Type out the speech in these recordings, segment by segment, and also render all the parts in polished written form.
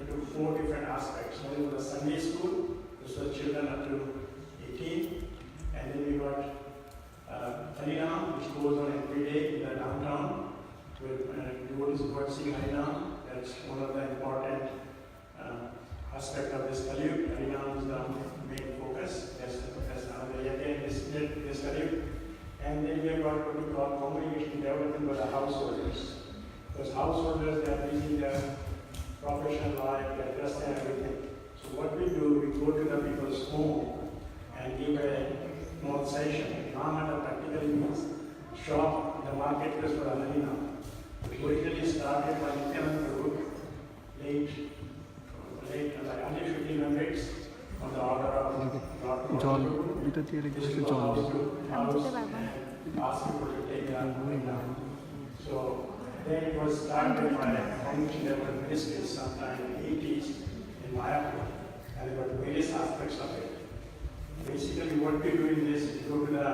do 4 different aspects. One was the Sunday school, this was children up to 18, and then we got Harinam, which goes on every day in the downtown, where devotees go sing Harinam. That's one of the important aspects of this Kaliyug. Harinam is the main focus, as another Yajna in this Kaliyug. And then we have got what we call communication development by the householders. Because householders, they are busy their professional life, their dress and everything. So what we do, we go to the people's home and give a small session. Namata practically means shop in the marketplace for the Harinam. We originally started by Nityananda Prabhu, late like early 1500s, on the order of Lord Prabhu. This is house and ask people to take their Harinam. So then it was started by Congregation Development Ministries sometime in the 80s in Mayapur, and there were various aspects of it. Basically, what we do in this, we go to the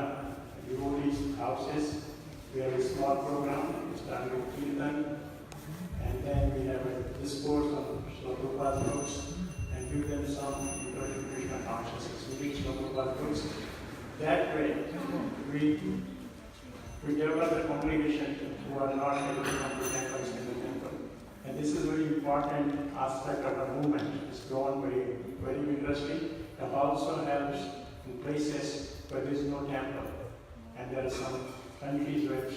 devotees' houses. We have a small program. We start with Kirtan, and then we have a discourse on Srila Prabhupada's books and give them some introduction to Krishna Consciousness. We read Srila Prabhupada's books. That way, we develop the congregation who are not able to come to temples in the temple. And this is a very important aspect of the movement. It's grown very vigorously. It also helps in places where there is no temple. And there are some countries which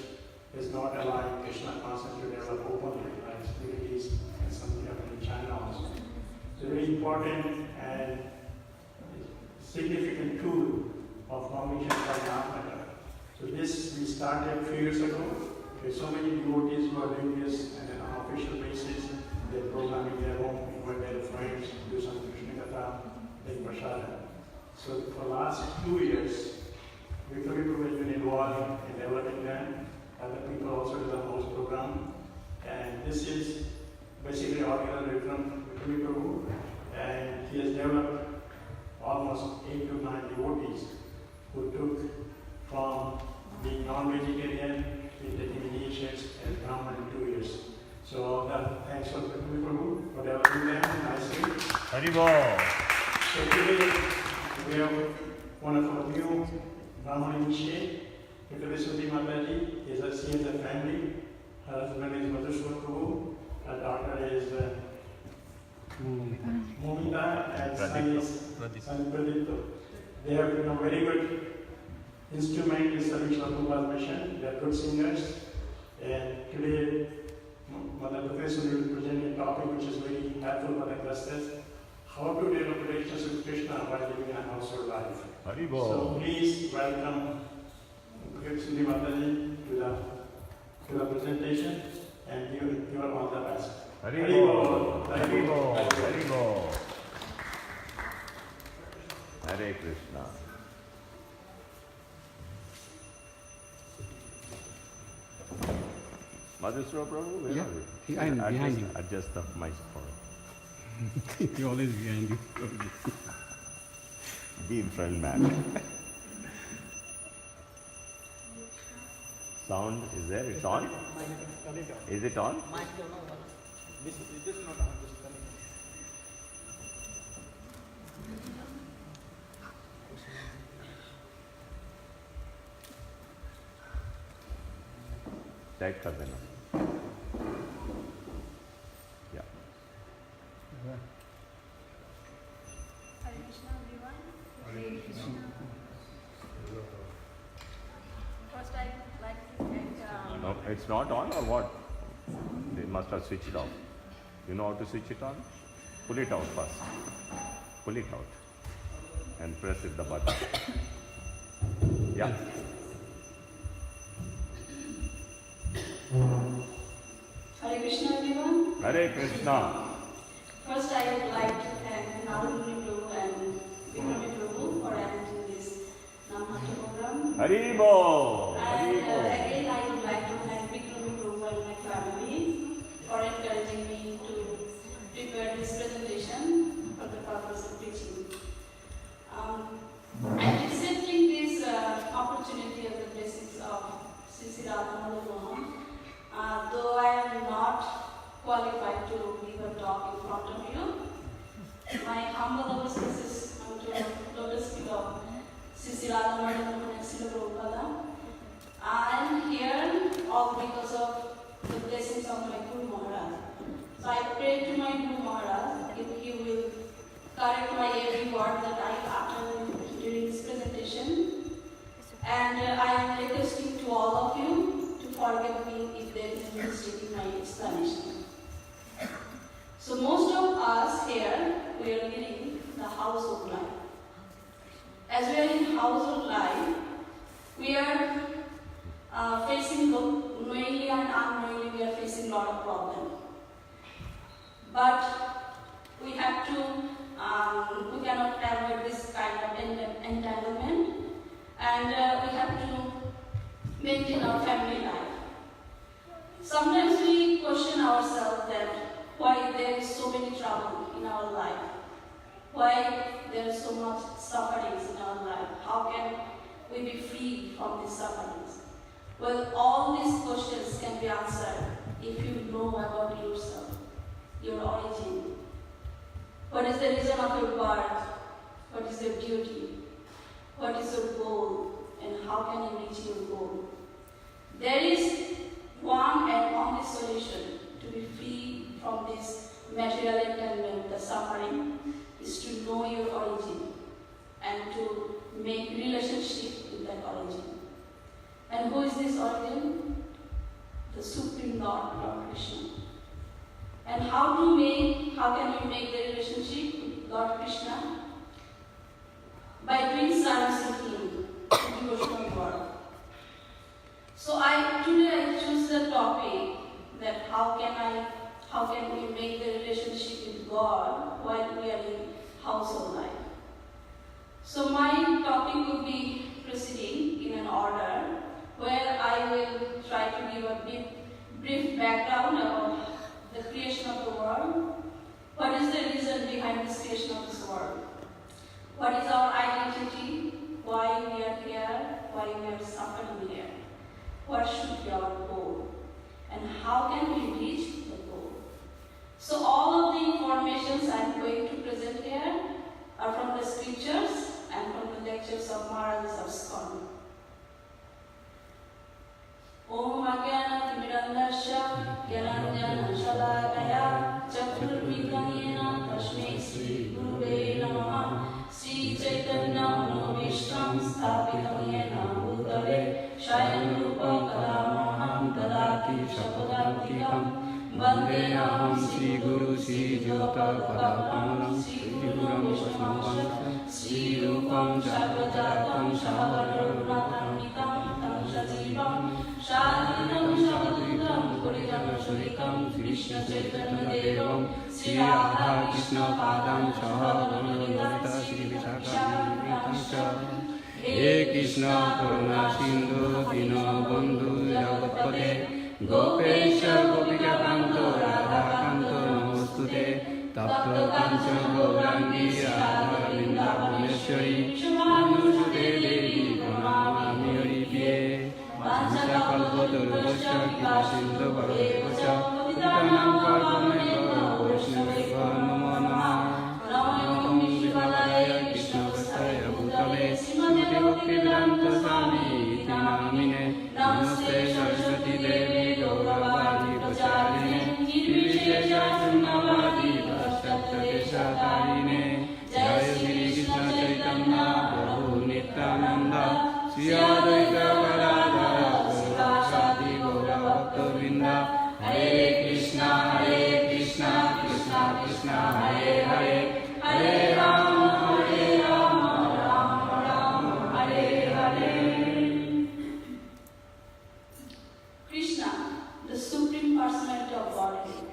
is not allowing Krishna consciousness to develop openly, like Middle East and something happened in China also. It's a very important and significant tool of congregation for Mahatma. So this we started a few years ago. There's so many devotees who are doing this on an official basis. They're programming their home, invite their friends, do some Krishna Katha, take prasada. So for the last 2 years, Victory Prabhu has been involved in developing them. Other people also do the host program. And this is basically organized from Victory Prabhu. And he has developed almost 8 to 9 devotees who took from being non-vegetarian to taking initiates as Brahman in 2 years. So all that thanks for Victory Prabhu for developing them nicely. Haribol! So today we have one of our new Brahman initiate, Devidasi Mataji. She has a family. Her husband is Madhuswar Prabhu. Her daughter is Momita, and son is Pradipto. They have become very good instrument in serving Srila Prabhupada's mission. They are good singers. And today, Mother Professor will present a topic which is very helpful for the clusters. How to develop relations with Krishna while living a household life. Haribol. So please welcome Sundari Mataji to the presentation and give her all the best. Haribol. Haribol. Haribol. Hare Krishna. Madhuswara Prabhu, where are you? I'm behind you. Adjust the mic for He always behind you. Be in front, man. Sound is there? It's on? Is it on? This is not on. This is coming. Tight कर देना. Yeah. Hare Krishna everyone. Hare Krishna. First I'd like to thank No, it's not on or what? They must have switched it off. You know how to switch it on? Pull it out first. Pull it out. And press it the button. Yeah. Hare Krishna everyone. Hare Krishna. First I would like to thank Narumuni Prabhu and Vikramji Prabhu for arranging this Namhata program. Haribol. And Haribol. again I would like to thank Vikramji Prabhu and my family for encouraging me to prepare this presentation for the purpose of teaching. And accepting this opportunity of the blessings of Sri Radha, though I am not qualified to give a talk in front of you, pray to my Guru Maharaj if he will correct my every word that I utter during this presentation. And I am requesting to all of you to forgive me if there is a mistake in my explanation. So most of us here, we are living the household life. As we are in household life, we are facing both knowingly and unknowingly, we are facing a lot of problems. But we have to, we cannot avoid this kind of entanglement, and we have to maintain our family life. Sometimes we question ourselves that why there is so many trouble in our life, why there is so much sufferings in our life, how can we be free from these sufferings? Well, all these questions can be answered if you know about yourself, your origin. What is the reason of your birth? What is your duty? What is your goal? And how can you reach your goal? There is one and only solution to be free from this material entanglement, the suffering, is to know your origin and to make relationship with that origin. And who is this origin? The Supreme Lord, Lord Krishna. And how can we make the relationship with Lord Krishna? By doing service to Him, devotional work. So today I choose the topic that how can we make the relationship with God while we are in household life. So my topic will be proceeding in an order where I will try to give a brief background about the creation of the world. What is the reason behind this creation of this world? What is our identity? Why we are here? Why we are suffering here? What should be our goal? And how can we reach the goal? So all of the informations I am going to present here are from the scriptures and from the lectures of Maharajas of Iskcon. Om Agyana Timirandasya Gyananjana Shalakaya Chaturvidhanena Tasmai Sri Guruve Namaha Sri Chaitanya Manovishtam Sthapitam Yena Bhutale Shayan Rupa Kadamaham Tadaki Shapadantikam Vandeham Sri Guru Sri Jyota Padakamalam Sri Gurum Vishnuvam Sri Rupam Jagatatam Shaharanathamitam Tam Shajivam Shadhitam Shadhitam Purijam Shuritam Krishna Chaitanya Devam Sri Radha Krishna Padam Shaharanandita Sri Vishakam He Krishna Karuna Sindhu Dino Bandhu Jagatpate Gopesha Gopika Kanto Radha Kanto Namostute Tapta Kancha Gaurangi Radha Vrindavaneshwari Manusute Devi Pranamami Haripye Vancha Kalpatarusha Kila Sindhu Bharavesha Uttanam Parvameva Vaishnaveva Namo Namah Namo Vishwavalaya Krishna Vastaya Bhutale Srimati Bhaktivedanta Swami Iti Namine Namaste Saraswati Devi Gauravadi Pacharine Nirvishesha Sunnavadi Paschatadeshatarine Jaya Shri Krishna Chaitanya Prabhu Nityananda Sri Advaita Gadadhara Saraswati Gauravakta Hare Krishna, Krishna Krishna, Hare Hare, Hare Rama, Rama Rama, Hare Hare. Krishna, the Supreme Personality of Godhead.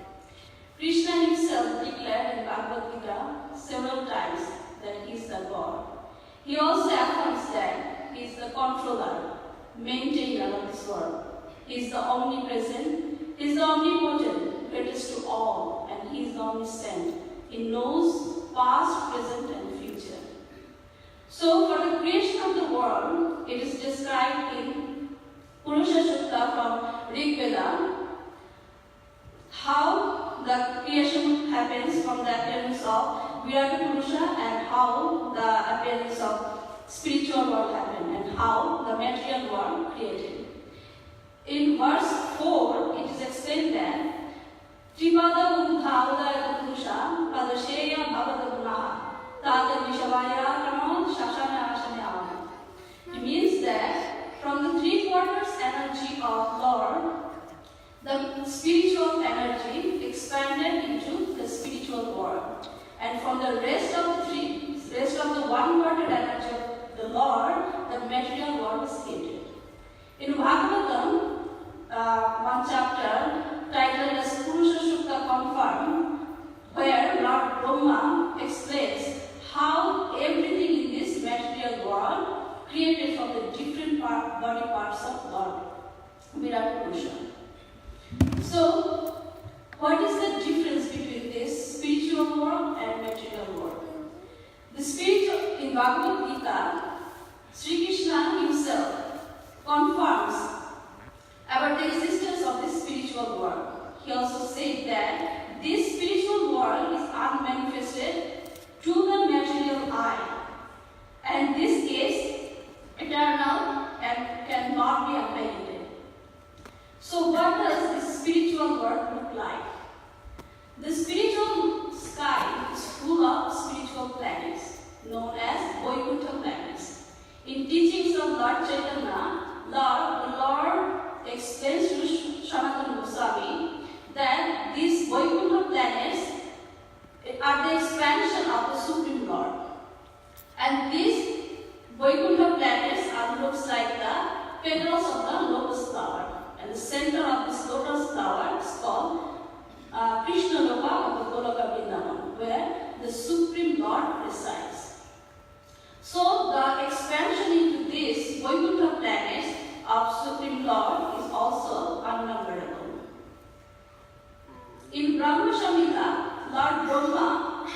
Krishna himself declared in Bhagavad Gita several times that he is the God. He also affirms that he is the controller, maintainer of this world. He is the omnipresent, he is the omnipotent, greatest to all, and he is the omniscient. He knows past, present, and future. So, for the creation of the world, it is described in Purusha Sutta from Rig Veda how the creation happens from the appearance of Virata Purusha and how the appearance of spiritual world happened and how the material world created. In verse 4, it is explained that Tripada Uddhauda of Lord, the spiritual energy expanded into the spiritual world. And from the rest of the one-parted energy of the Lord, the material world is created. In Bhagavatam, one chapter titled as Purusha Sukta Confirmed, where Lord Brahma explains how everything in this material world created from the different body parts of Lord Virat Purusha. So, what is the difference between this spiritual world and material world? The spiritual, in Bhagavad Gita, Sri Krishna himself confirms about the existence of this spiritual world. He also said that this spiritual world is unmanifested to the material eye, and this is eternal and cannot be annihilated. So what does this spiritual world look like? The spiritual sky is full of spiritual planets known as Vaikuntha planets. In teachings of Lord Chaitanya, the Lord explains to Sanatana Goswami that these Vaikuntha planets are the expansion of the Supreme Lord. And these Vaikuntha planets looks like the petals of the lotus flower. And the center of this lotus flower is called Krishna Loka of the Goloka Vrindavan, where the Supreme Lord resides. So the expansion into these Vaikuntha planets of Supreme Lord is also unnumberable. In Brahma Samhita, Lord Brahma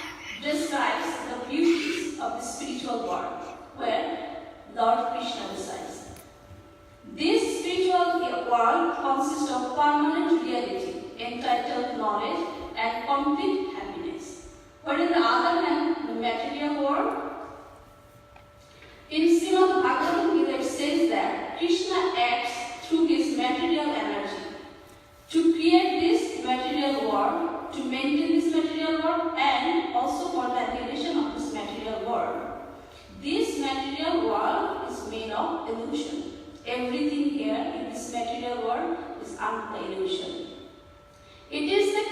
describes the beauties of the spiritual world, where Lord Krishna resides. This spiritual world consists of permanent reality, entitled knowledge, and complete happiness. But on the other hand, the material world, in Srimad Bhagavatam Gita, it says that Krishna acts through his material energy to create this material world, to maintain this material world, and also for the annihilation of this material world. This material world is made of illusion. Everything here in this material world is an illusion. It is the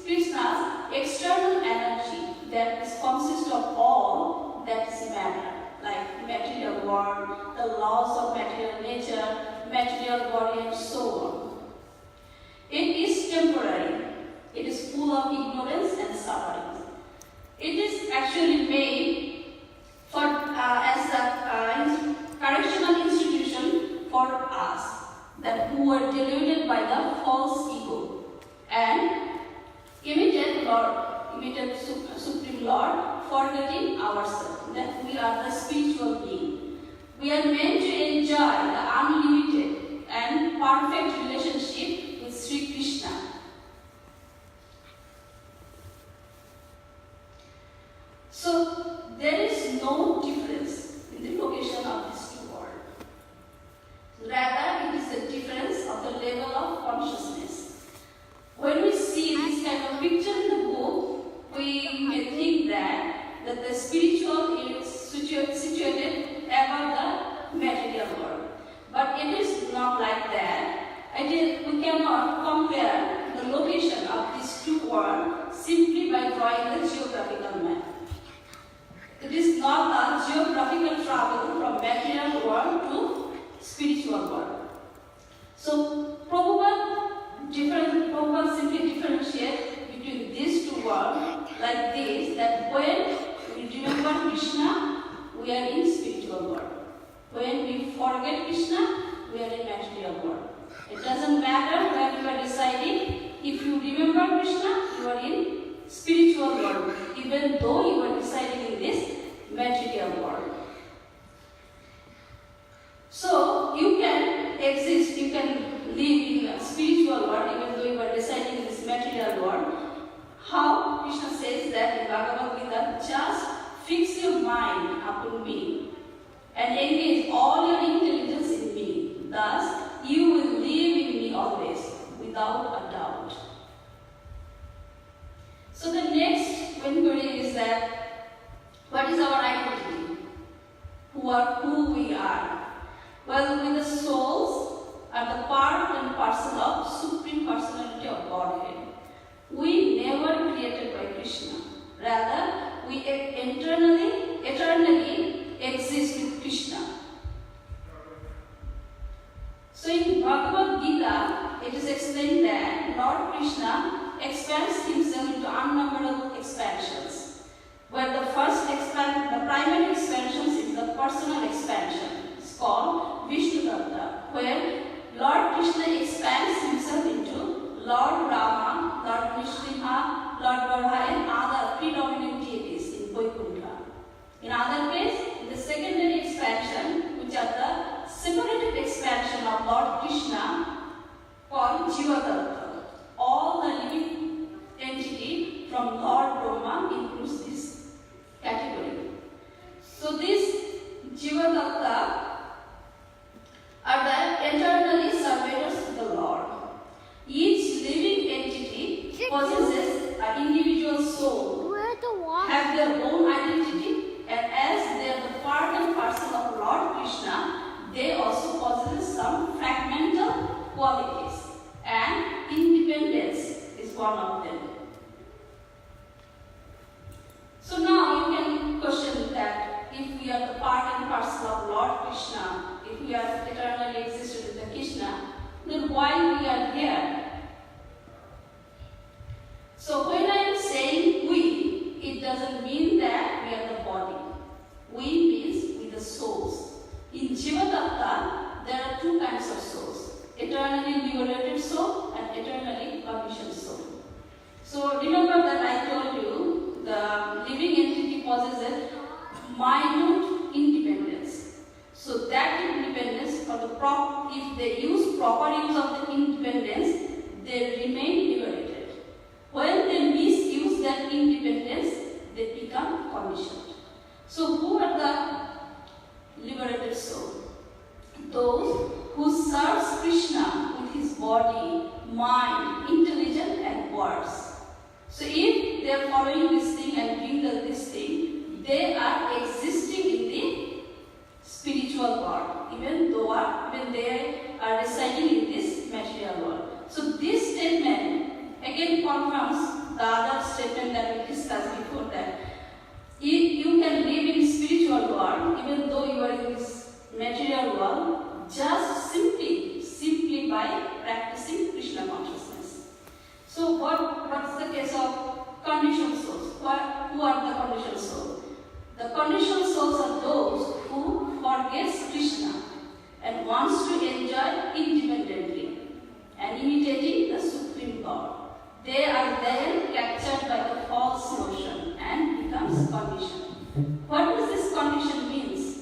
Krishna's external energy that consists of all that is matter, like material world, the laws of material nature, material body, and so on. It is temporary. It is full of ignorance and suffering. It is actually made for as a correctional institution for us, that who were deluded by the false ego and imitate Supreme Lord, forgetting ourselves, that we are the spiritual being. We are meant to enjoy the unlimited and perfect relationship with Sri Krishna. So there is no difference in the location of these two worlds. Rather, it is the difference of the level of consciousness. When we see this kind of picture in the book, we may think that the spiritual is situated above the material world. But it is not like that. We cannot compare the location of these two worlds simply by drawing the geographical map. It is not a geographical travel from material world to spiritual world. So Prabhupada simply differentiate between these two worlds like this, that when we remember Krishna, we are in spiritual world. When we forget Krishna, we are in material world. It doesn't matter where you are residing. If you remember Krishna, you are in spiritual world, even though you are residing in this material world. So you can exist, you can live in a spiritual world even though you are residing in this material world. How Krishna says that in Bhagavad Gita, just fix your mind upon me and engage all your intelligence in me. Thus, you will live in me always, without a doubt. So the next inquiry is that, what is our identity? Who we are? Well, with the souls, are the part and parcel of Supreme Personality of Godhead. We never created by Krishna. Rather, we eternally exist with Krishna. So in Bhagavad Gita, it is explained that Lord Krishna expands himself into unnumbered expansions. Where the primary expansion is the personal expansion. It's called Vishnu Tattva, where Lord Krishna expands himself into Lord Rama, Lord Nrsimha, Lord Varaha, and other predominant deities in Vaikuntha. In other case, the secondary expansion, which are the separated expansion of Lord Krishna, called Jiva Tattva. All the living entity from Lord Brahma includes this category. So this Jiva Tattva are the eternally surveyors to the Lord. Each living entity possesses an individual soul, have their own identity, and as they are the part and parcel of Lord Krishna, they also possess some fragmental qualities, and independence is one of them. So now you can question that if we are the part and parcel of Lord Krishna, if we are eternally existed with the Krishna, then why we are here? So when I am saying we, it doesn't mean that we are the body. We means we the souls. In Jiva Tattva, there are two kinds of souls: eternally liberated soul and eternally conditioned soul. So remember that I told you the living entity possesses minute independence. So that independence, if they use proper use of the independence, they remain liberated. When they misuse that independence, they become conditioned. So who are the liberated soul? Those who serves Krishna with his body, mind, intelligence and words. So if they are following this thing and doing this thing, they are existing in the spiritual world, even they are residing in this material world. So this statement again confirms the other statement that we discussed before, that you can live in spiritual world even though you are in this material world just simply by practicing Krishna consciousness. So what's the case of conditioned souls? Who are the conditioned souls? The conditioned souls are those who forgets Krishna and wants to enjoy independently and imitating the Supreme God. They are then captured by the false notion and becomes conditioned. What does this condition means?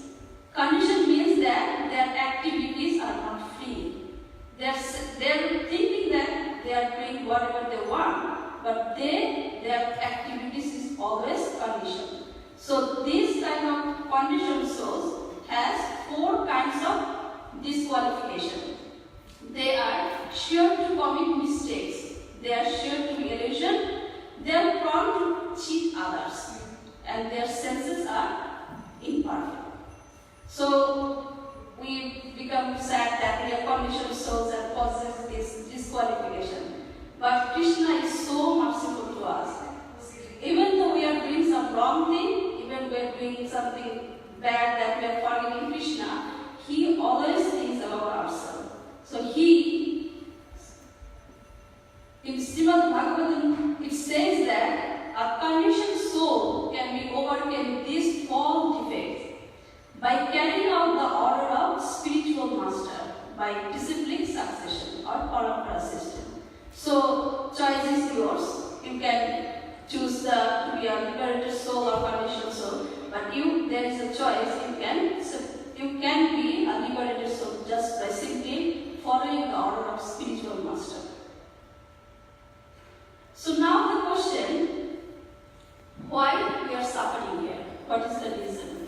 Condition means that their activities are not free. They're thinking that they are doing whatever they want, but their activities is always conditioned. So this kind of conditioned souls has 4 kinds of disqualification. They are sure to commit mistakes. They are sure to be illusion. They are prone to cheat others, and their senses are imperfect. So we become sad that we are conditioned souls and possess this disqualification. But Krishna is so merciful to us. Even though we are doing some wrong thing, even we are doing something bad that we are forgetting Krishna, He always thinks about ourselves. So in Srimad Bhagavatam, it says that a conditioned soul can be overcome these 4 defects by carrying out the order of spiritual master, by disciplined succession or parampara system. So choice is yours. You can choose to be a liberated soul or conditioned soul, but there is a choice. You can be a liberated soul just by simply following the order of spiritual master. So now the question, why we are suffering here? What is the reason?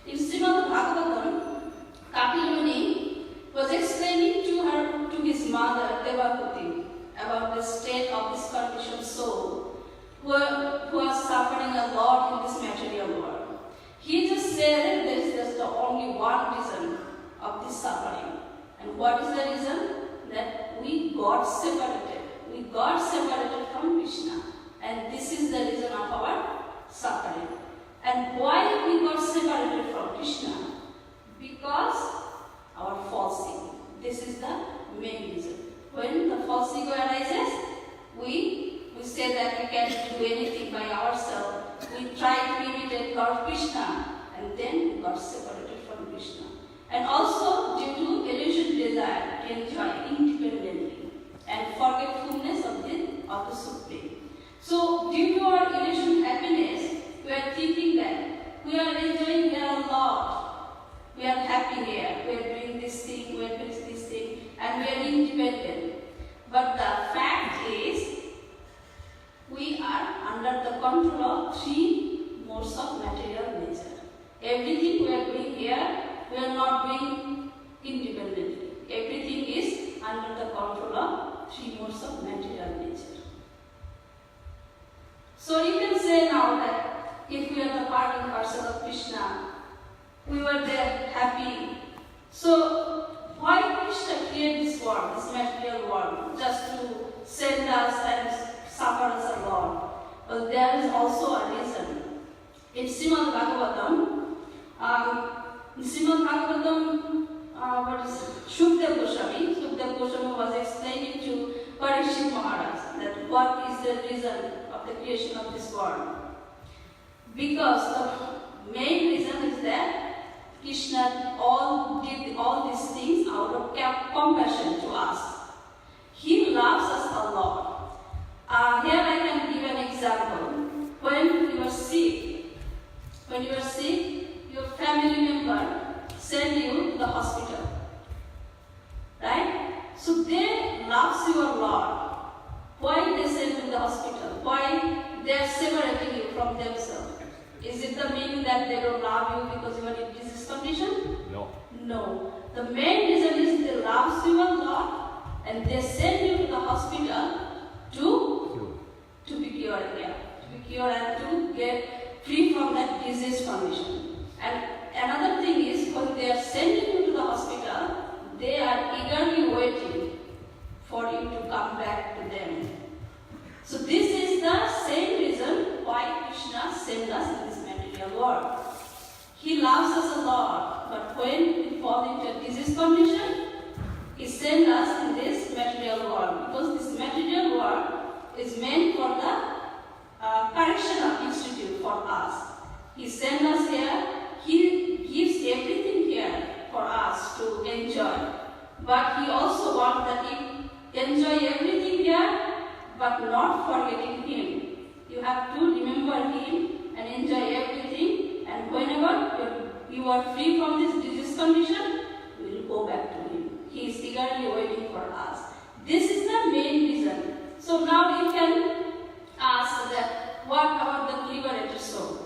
In Srimad Bhagavatam, Kapil Muni was explaining to his mother Devakati about the state of this conditioned soul who are suffering a lot in this material world. He just said there is just only one reason of this suffering. And what is the reason? reason of our suffering. And why we got separated from Krishna? Because our false ego. This is the main reason. When the false ego arises, we say that we can't do anything by ourselves. We try to imitate Lord Krishna, and then we got separated from Krishna. And also due to illusion desire to enjoy independently and forgetfulness of the Supreme. So due to our illusion happiness, we are thinking that we are enjoying here a lot. We are happy here. We are doing this thing, we are doing this thing, and we are independent. But the fact is, we are under the control of three modes of material nature. Everything we are doing here, we are not doing independently. Everything is under the control of three modes of material nature. So you can say now that if we are the part and parcel of Krishna, we were there happy. So why Krishna created this world, this material world, just to send us and suffer us a lot? Well, there is also a reason. In Srimad Bhagavatam, Shukdev Goswami was explaining to Parikshit Maharaj that what is the reason of the creation of this world. Because the main reason is that Krishna did all these things out of compassion to us. He loves us a lot. Here I can give an example. When you are sick, your family member send you to the hospital, right? So they love you a lot. Why they send you to the hospital? Why they are separating you from themselves? Is it the meaning that they don't love you because you are in disease condition? No. No. The main reason is they love you a lot and they send you to the hospital to be cured, and to get free from that disease condition. And another thing is, when they are sending you to the hospital, they are eagerly waiting for you to come back to them. So this is the same reason why Krishna sent us in this material world. He loves us a lot, but when we fall into a disease condition, He sent us in this material world, because this material world is meant for the correction of institute for us. He sent us here. He gives everything here for us to enjoy. But He also wants that you enjoy everything here, but not forgetting Him. You have to remember Him and enjoy everything. And whenever you are free from this disease condition, you will go back to Him. He is eagerly waiting for us. This is the main reason. So now you can ask that, what about the liberated soul?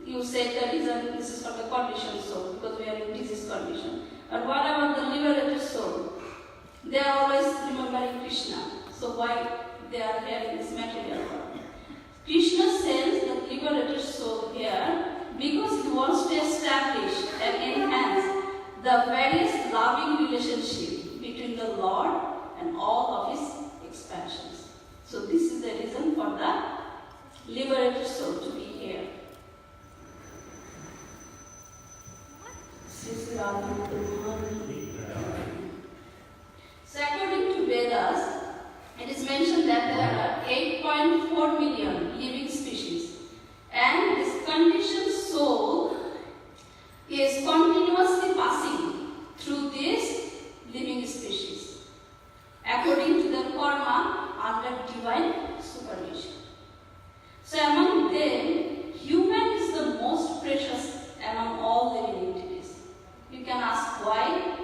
You said the reason this is for the conditioned soul, because we are in disease condition. But what about the liberated soul? They are always remembering Krishna. So why they are here in this material world? Krishna sends the liberated soul here because He wants to establish and enhance the various loving relationship between the Lord and all of His expansions. So this is the reason for the liberated soul to be here. So according to Vedas, it is mentioned that there are 8.4 million living species, and this conditioned soul is continuously passing through these living species according to their karma under divine supervision. So among them, human is the most precious among all living entities. You can ask why?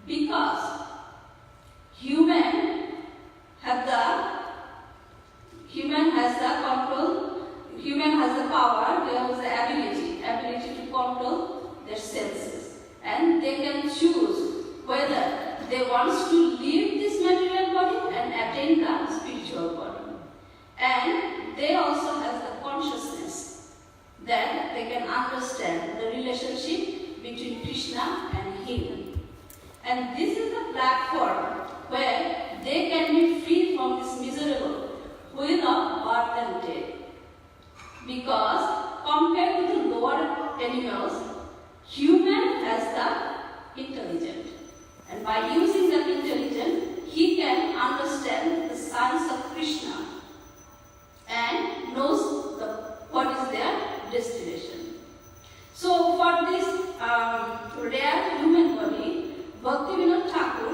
Because human has the control, human has the power, they have the ability to control their senses, and they can choose whether they want to leave this material body and attain the spiritual body. And they also have the consciousness that they can understand the relationship between Krishna and Him. And this is the platform where they can be free from this miserable wheel of because compared to the lower animals, human has the intelligence. And by using that intelligence, he can understand the signs of Krishna and knows what is their destination. So for this rare human body, Bhaktivinoda Thakur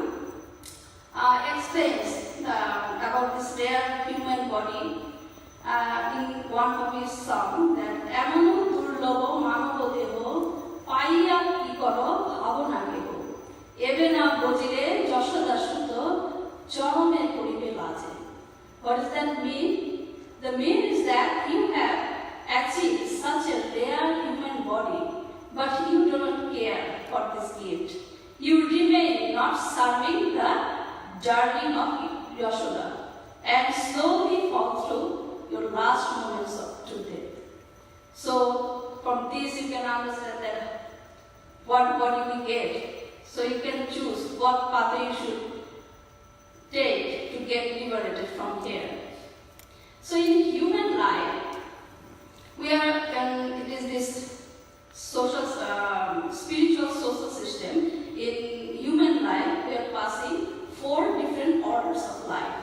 explains about this rare human body in one of his songs that Amanu Durlabo Manavo Deho Paya Ikoro Havanageho Ebena Bojire Joshada Shuto Chorome Koribe Laje. What does that mean? The mean is that you have achieved such a rare human body, but you do not care for this gift. You remain not serving the darling of Yashoda and slowly fall through your last moments to death. So from this you can understand that what body we get. So you can choose what path you should take to get liberated from here. So in human life, we are, and it is this social, spiritual social system. In human life, we are passing 4 different orders of life: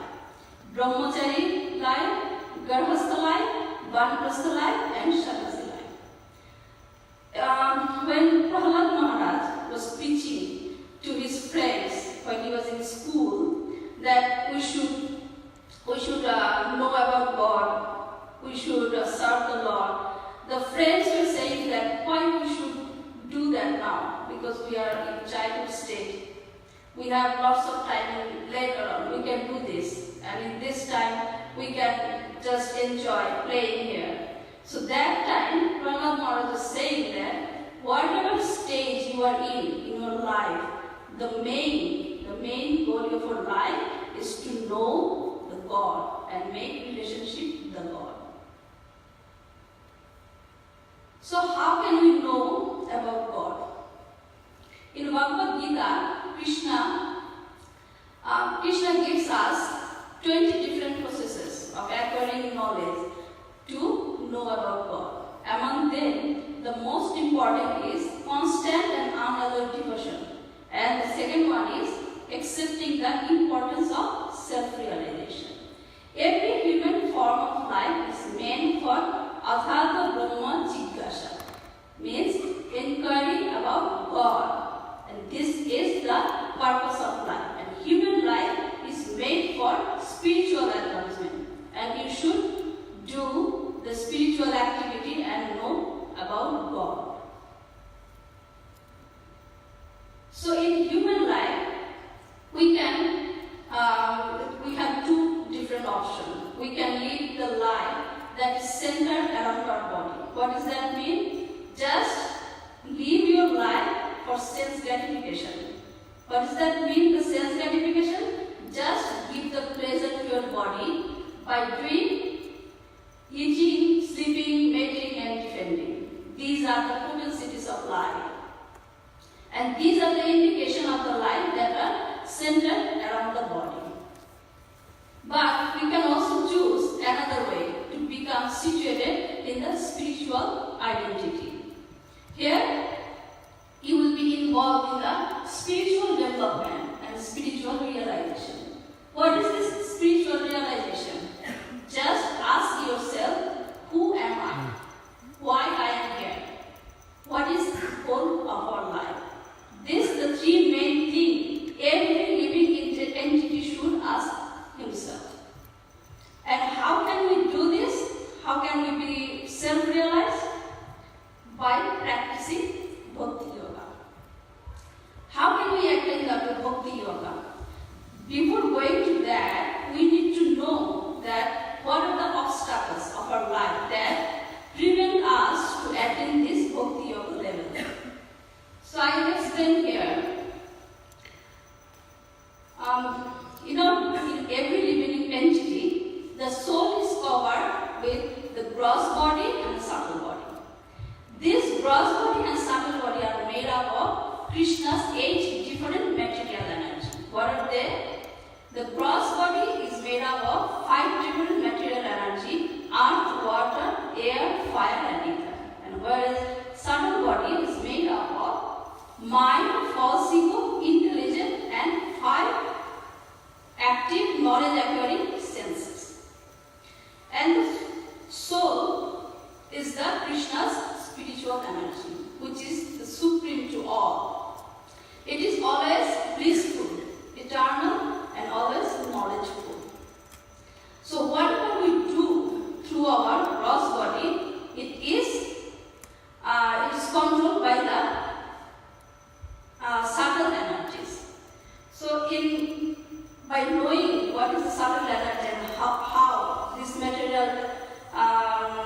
Brahmachari life, Garhastha life, Vanprastha life, and Sannyasi life. When Prahlad Maharaj was preaching to his friends when he was in school that we should know about God, we should serve the Lord, the friends were saying that why we should do that now, because we are in childhood state. We have lots of time later on, we can do this, and in this time we can just enjoy playing here. So that time, Prahlad Maharaj was saying that whatever stage you are in your life, the main goal of your life is to know the God and make relationship with the God. So how can we know about God? In Bhagavad Gita, Krishna gives us 20 different processes of acquiring knowledge to know about God. Among them, the most important is constant and unalloyed devotion. And the second one is accepting the importance of self-realization. Every human form of life is meant for Adhata Brahma Jigyasa, means inquiry about God. And this is the purpose of life. And human life is made for spiritual advancement. And you should do the spiritual activity and know about God. So in human life, we have 2 different options. We can live the life that is centered around our body. What does that mean? Just live your life for sense gratification. What does that mean, the sense gratification? Just give the pleasure to your body by doing eating, sleeping, mating, and defending. These are the propensities of life. And these are the indications of the life that are centered around the body. But we can also choose another way to become situated in the spiritual identity. Here, you will be involved in the spiritual development and spiritual realization. What is this spiritual realization? Just ask yourself, who am I? Why I am here? What is the goal of our life? These are the 3 main things every living entity should ask himself. And how can we do this? How can we be self-realized? By practicing Bhakti Yoga. How can we attain the Bhakti Yoga? Before going to that, we need to know that what are the obstacles of our life that prevent us to attain this Bhakti Yoga level. So I will explain here. In every living entity, the soul is covered with the gross body and the subtle body. This gross body and subtle body are made up of Krishna's 8 different material energies. What are they? The gross body is made up of 5 different material energy: earth, water, air, the Krishna's spiritual energy, which is the supreme to all. It is always blissful, eternal, and always knowledgeful. So whatever we do through our gross body, it is controlled by the subtle energies. So by knowing what is the subtle energy and how this material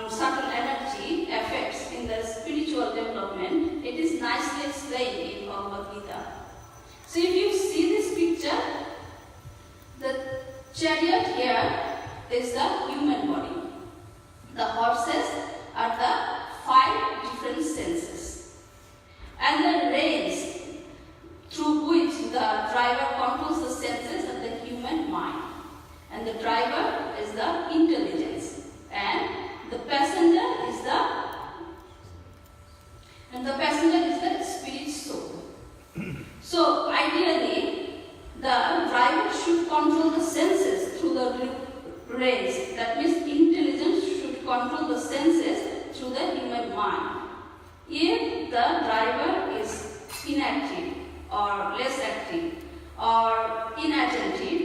subtle energy affects in the spiritual development, it is nicely explained in Bhagavad Gita. So if you see this picture, the chariot here is the human body. The horses are the 5 different senses. And the reins through which the driver controls the senses of the human mind. And the driver is the intelligence. And the passenger is the spirit soul. So ideally, the driver should control the senses through the reins. That means intelligence should control the senses through the human mind. If the driver is inactive or less active or inattentive,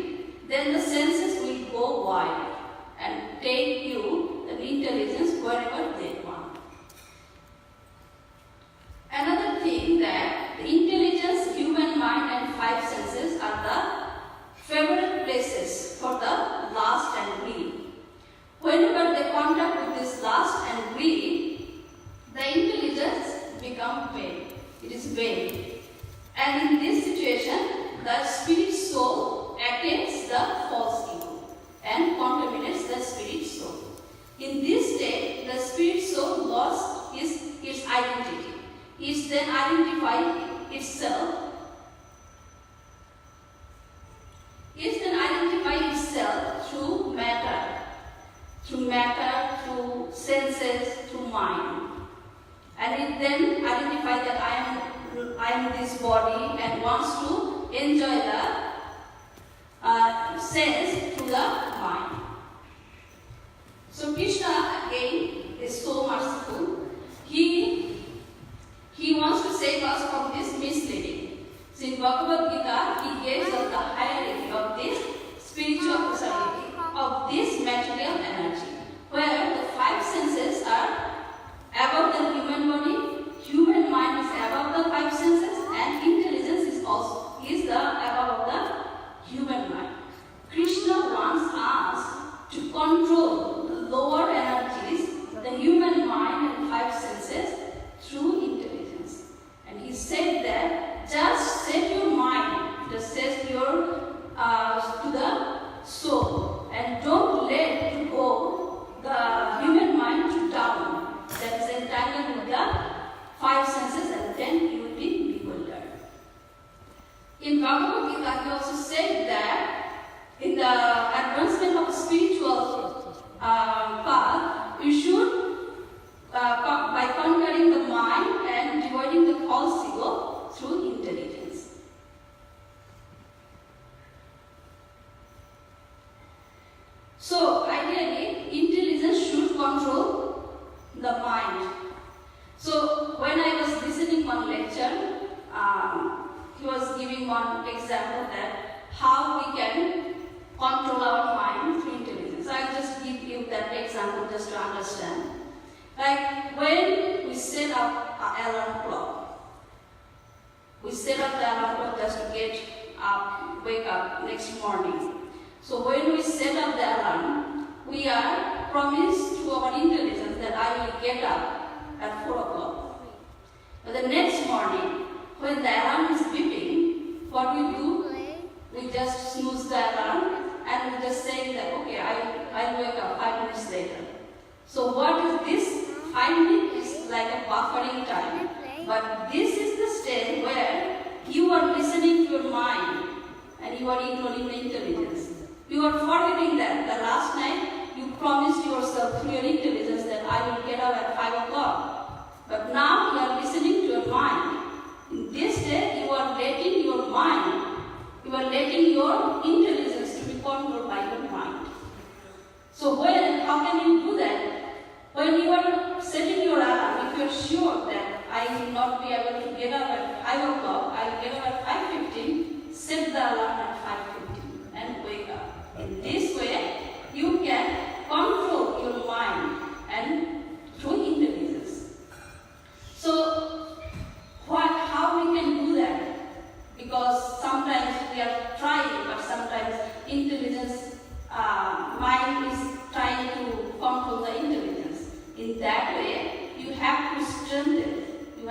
then the senses will go wild and take you, the intelligence, wherever they want. Another thing that the intelligence, human mind and 5 senses are the favorite places for the lust and greed. Whenever they contact with this lust and greed, the intelligence becomes vain. It is vain. And in this situation, the spirit soul attains the false ego and contaminates the spirit soul. In this state, the spirit soul lost its identity. It then identifies itself. It then identifies itself through matter, through senses, through mind. And it then identifies that I am this body and wants to enjoy the sense through the mind. So Krishna again is so merciful. He wants to save us from this misleading. So in Bhagavad Gita, he gives us the hierarchy of this of this material energy, where the 5 senses are above the human body, human mind is above the 5 senses, and intelligence is above the human mind. Krishna wants us to control the lower energies, the human mind and 5 senses, through intelligence. And he said that just set your mind, just set your to the soul, and don't let go the human mind to down. That is entangled with the 5 senses, and then you will be bewildered. In Bhagavad Gita, he also said that in the advancement of spiritual path, you should, by conquering the mind and dividing the false ego through intelligence. So, ideally, intelligence should control the mind. So, when I was listening one lecture, he was giving one example that how we can control our mind through intelligence. I'll just give you that example just to understand. Like when we set up an alarm clock, we set up the alarm clock just to get up, wake up next morning. So when we set up the alarm, we are promised through our intelligence that I will get up at 4 o'clock. But the next morning, when the alarm is beeping, what we do? We just snooze the alarm and we just say that, okay, I'll wake up 5 minutes later. So what is this? 5 minutes is like a buffering time. But this is the stage where you are listening to your mind and you are ignoring the intelligence. You are forgetting that the last night you promised yourself through your intelligence that I will get up at 5 o'clock. But now you are listening to your mind. In this day, you are letting your mind, you are letting your intelligence to be controlled by your mind. So how can you do that? When you are setting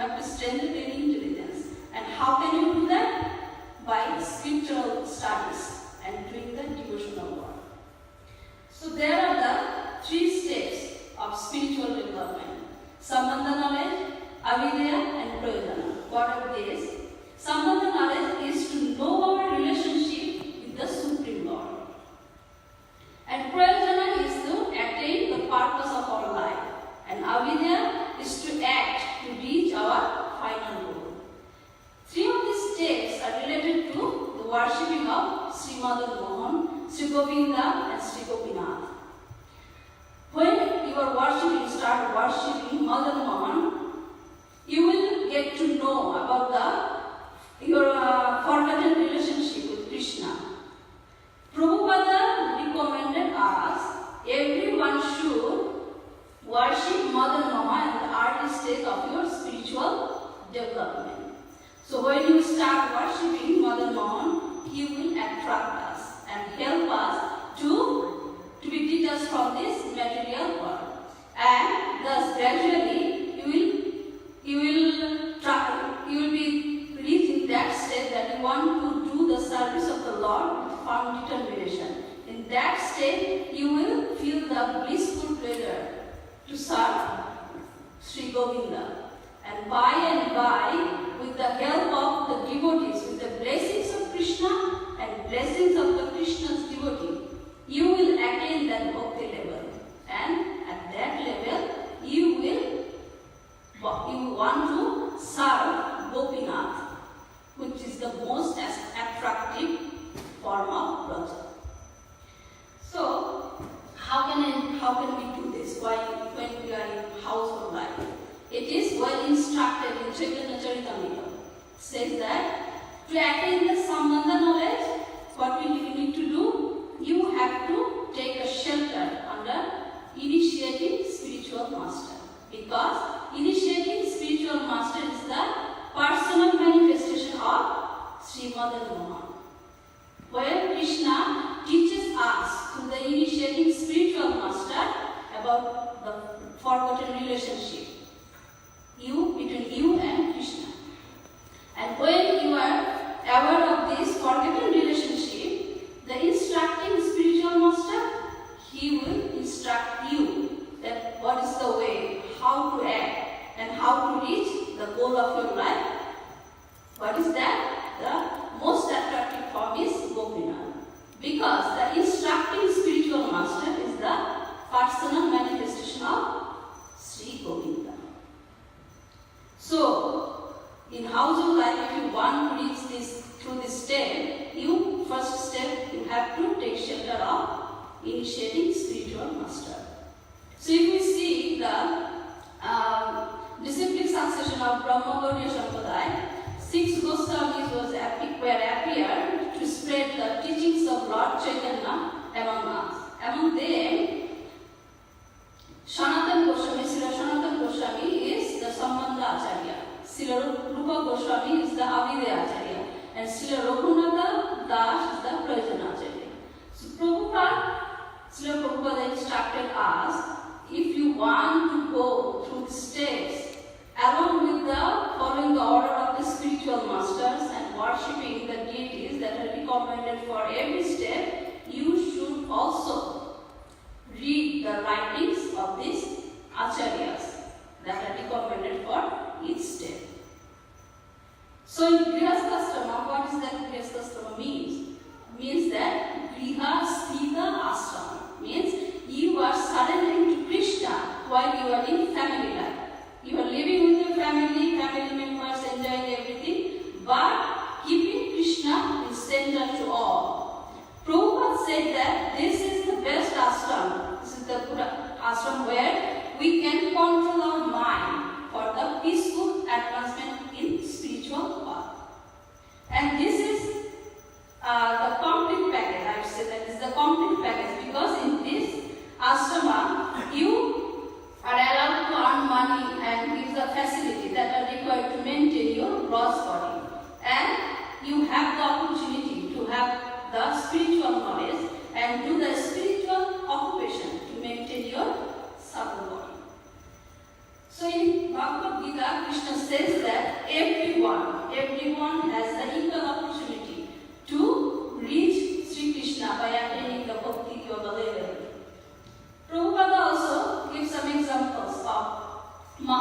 have to strengthen your intelligence. And how can you do that? By scriptural studies and doing the devotional work. So there are the 3 steps of spiritual development. Sambandha knowledge, avideya and prayojana. What are these? Sambandha knowledge is to know our relationship with the Supreme Lord. And prayojana is to attain the purpose of our life. And avideya is to act to reach our final goal. 3 of these steps are related to the worshipping of Sri Madan Mohan, Sri Govinda and Sri Gopinath. When you are worshipping, start worshipping Madan Mohan, you will get to know about your forgotten relationship with Krishna. Prabhupada recommended us, everyone should worship Madan Mohan at the early stage of your spiritual development. So when you start worshipping Madan Mohan, he will attract us and help us to be detached from this material world. And thus gradually you will be reaching that state that you want to do the service of the Lord with firm determination. In that state, you will feel the blissful pleasure to serve Sri Govinda. And by, with the help of the devotees, with the blessings of Krishna and blessings of the Krishna's devotee, you will attain that bhakti level. And at that level, you want to serve Gopinath, which is the most attractive form of braja. So, how can we do this when we are in household life? It is well instructed in Chaitanya Charitamrita. It says that to attain the Sambandha knowledge, what will you need to do? You have to take a shelter under initiating spiritual master. Because initiating spiritual master is the personal manifestation of Sri Madan Mohan. Where Krishna teaches us through the initiating spiritual master about the forgotten relationship between you and Krishna. And when you are aware of this forgotten relationship, the instructing spiritual master, he will instruct you that what is the way, how to act, and how to reach the goal of your life. What is that? The most attractive form is Gopinath. Because the instructing spiritual master is the personal manifestation of Sri Govinda. So, in household life, if you want to reach this through this step, first step, you have to take shelter of initiating spiritual master. So, if we see the disciplic succession of Brahma Gaudiya Sampradaya, 6 Goswamis were appeared to spread the teachings of Lord Chaitanya among us. Among them, Sanatana Goswami, Srila Sanatana Goswami is the Sambandha Acharya. Srila Rupa Goswami is the Avideya Acharya. And Srila Raghunatha Das is the Prayojana Acharya. So Srila Prabhupada instructed us, if you want to go through the steps, along with following the order of the spiritual masters and worshipping the deities that are recommended for every step, you should also read the writings of these acharyas that are recommended for each step. So in Grihasthashrama, what is that Grihasthashrama means? Means that Griha Sthita Ashrama. Means you are surrendering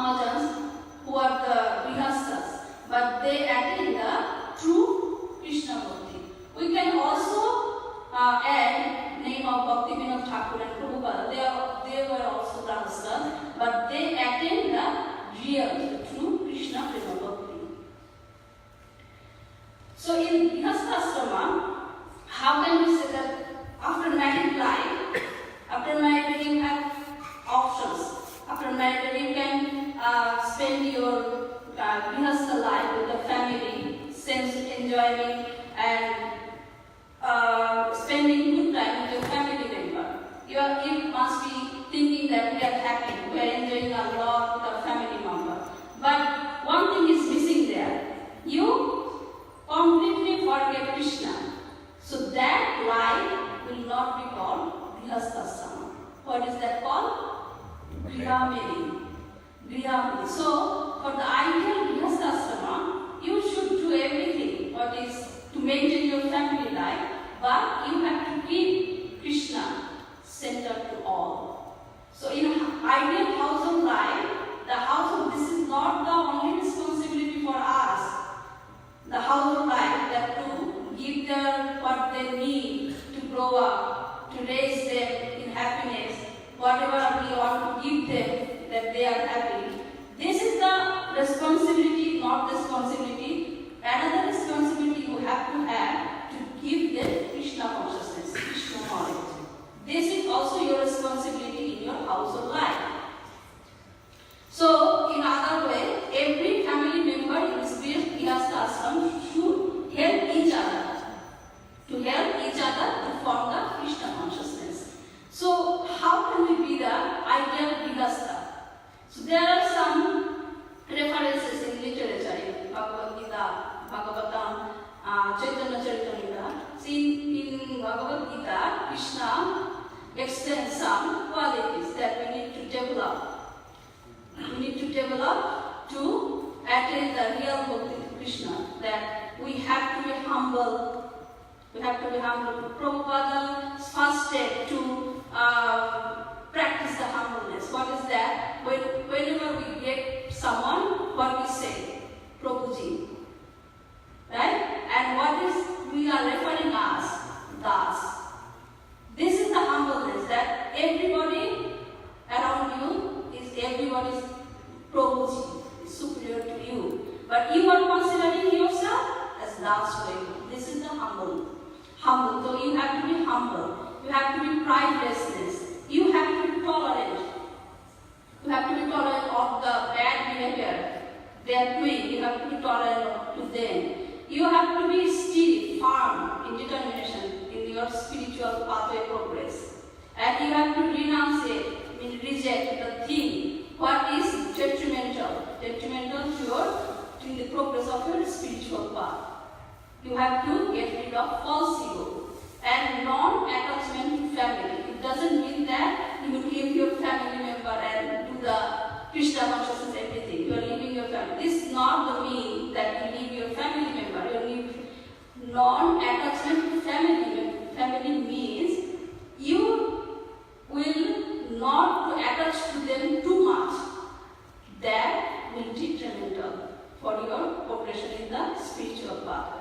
Mahajans who are the grihasthas, but they attain the true Krishna Bhakti. We can also add name of Bhaktivinoda Thakur and Prabhupada. They were also grihasthas, but they attain the real, the true Krishna Prema Bhakti. So in grihasthasrama, how can we say that after married life, after married you have options. After married you can spend your grihastha life with the family, sense enjoying and spending good time with your family member. You must be thinking that we are happy, we are enjoying a lot with our family member. But one thing is missing there. You completely forget Krishna. So that life will not be called grihasthasrama. What is that called? Grihamini. Grihamini. So, for the ideal grihasthasrama, you should do everything what is to maintain your family life, but you have to keep Krishna centered to all. So, in ideal house of life, the house of this is not the only responsibility for us. The house of life that to give them what they need to grow up, to raise them in happiness, whatever we want to give them that they are happy. This is the responsibility, not responsibility. Another responsibility you have to give them Krishna consciousness, Krishna knowledge. This is also your responsibility in your house of life. So, in other way, every family member in the spirit grihastha ashram should help each other. To help each other to form the Krishna consciousness. So, how can we be the ideal grihastha? So, there are some references in literature, in Bhagavad Gita, Bhagavatam, Chaitanya Charitamrita. See, in Bhagavad Gita, Krishna explains some qualities that we need to develop. We need to develop to attain the real bhakti to Krishna. That we have to be humble. We have to be humble. Prabhupada's first step to practice the humbleness. What is that? Whenever we get someone, what we say? Prabhuji. Right? And what is we are referring as? Das. This is the humbleness that everybody around you is everybody's Prabhuji, is superior to you. But you are considering yourself as Das way. This is the humble. So you have to be humble. You have to be pridelessness. You have to be tolerant. You have to be tolerant of the bad behavior they are doing. You have to be tolerant to them. You have to be steady, firm in determination in your spiritual pathway progress. And you have to renounce it, reject the thing what is detrimental to the progress of your spiritual path. You have to get rid of false ego and non-attachment to family. It doesn't mean that you will leave your family member and do the Krishna consciousness everything. You are leaving your family. This is not the mean that you leave your family member. You leave non-attachment to family. Family means you will not attach to them too much. That will be detrimental for your progression in the spiritual path.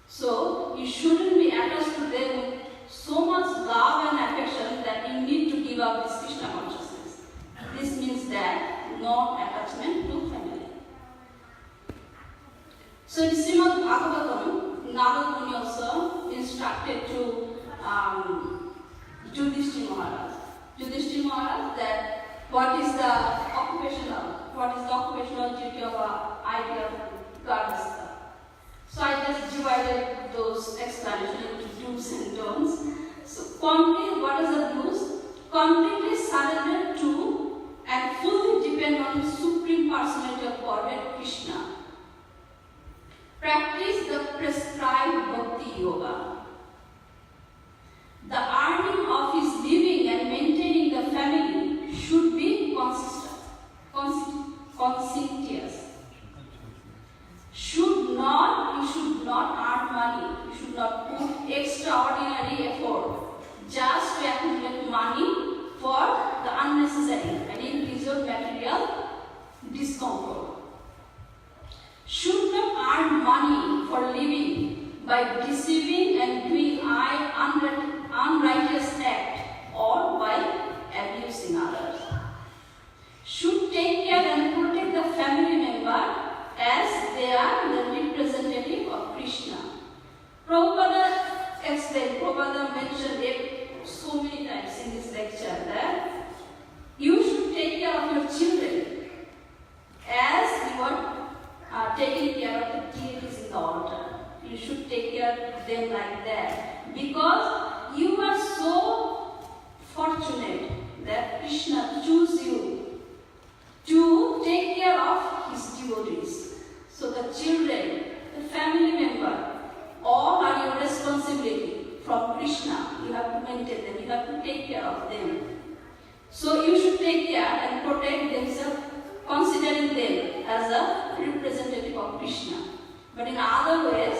So, you shouldn't be attached to them with so much love and affection that you need to give up this Krishna consciousness. This means that no attachment to family. So, in Srimad Bhagavatam, Narada Muni also instructed to Yudhishthira Maharaj that what is the occupational duty of an ideal grihastha. So I just divided those explanations into do's and don'ts. So what is the do's? Completely surrender to and fully depend on the Supreme Personality of Godhead Krishna. Practice the prescribed Bhakti Yoga. The earning of his living and maintaining the family should be conscientious. You should not earn money. You should not put extraordinary effort just to accumulate money for the others. Should take care and protect the family member as they are the representative of Krishna. Prabhupada explained, Prabhupada mentioned it so many times in this lecture that you should take care of your children as you are taking care of the deities in the altar. You should take care of them like that because you are so fortunate that Krishna chose you to take care of his devotees. So the children, the family member, all are your responsibility from Krishna. You have to maintain them, you have to take care of them. So you should take care and protect themselves, considering them as a representative of Krishna. But in other ways,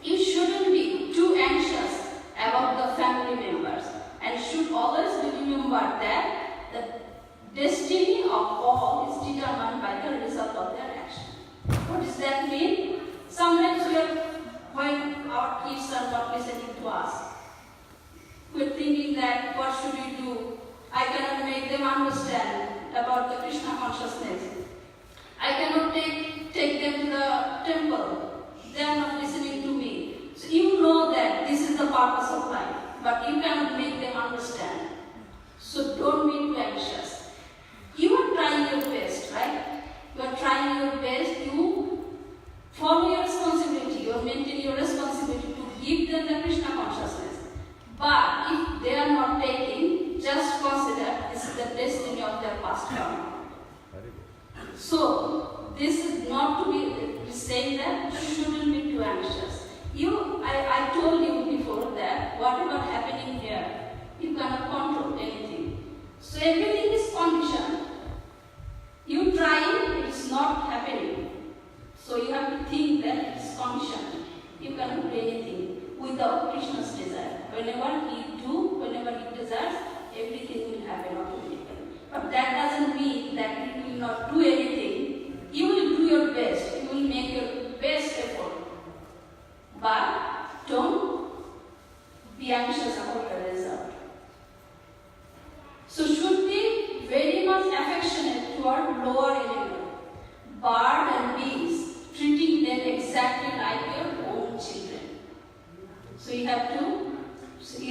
you shouldn't be too anxious about the family members and should always remember that the destiny of all is determined by the result of their action. What does that mean? Sometimes when our kids are not listening to us, we're thinking that what should we do? I cannot make them understand about the Krishna consciousness. I cannot take them to the temple. They are not listening to me. So you know that this is the purpose of life, but you cannot make them understand. So don't be too anxious. You are trying your best, right? You are trying your best to follow your responsibility. You are maintaining your responsibility to give them the Krishna consciousness. But if they are not taking, just consider this is the destiny of their past karma. So this is not to be saying that you shouldn't be too anxious. I told you before that whatever happening here, you cannot control anything. So everything is conditioned. You try, it is not happening. So you have to think that it is conditioned. You cannot do anything without Krishna's desire. Whenever he desires, everything will happen automatically. But that doesn't mean that you will not do anything. You will do your best. You will make your best effort. But don't be anxious about the result. So should be very much affectionate toward lower animal, bird and bees, treating them exactly like your own children. So you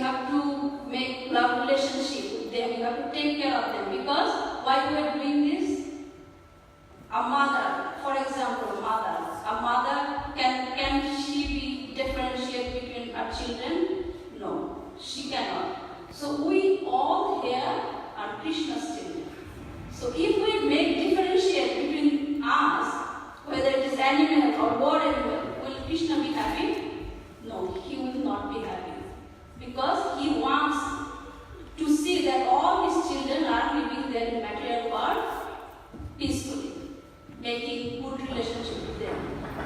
have to make love relationship with them. You have to take care of them because why we are doing this? A mother, for example, a mother can she be differentiate between our children? No, she cannot. So we all here are Krishna's children. So if we make differentiate between us, whether it is animal or lower animal, will Krishna be happy? No, he will not be happy. Because he wants to see that all his children are living their material world peacefully, making good relationship with them.